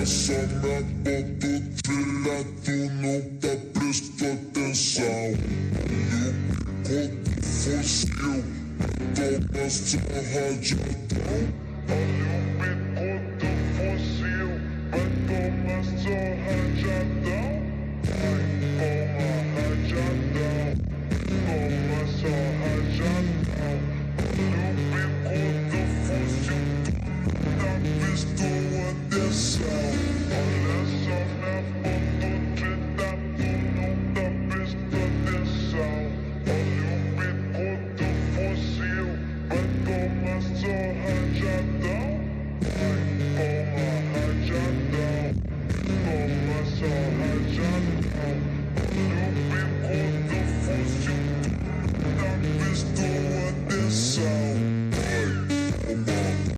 Essa minha foto trilha, tu nunca prestou atenção. E o bico do fuzil, toma sua radiação. Olha o bico do fuzil, vai tomar só rajadão. Vai, toma rajadão, toma só rajadão. Olha o bico do fuzil, tu tá prestou atenção. Olha só minha foto treta, tu não tá prestou atenção. Olha o bico do fuzil, vai tomar só rajadão.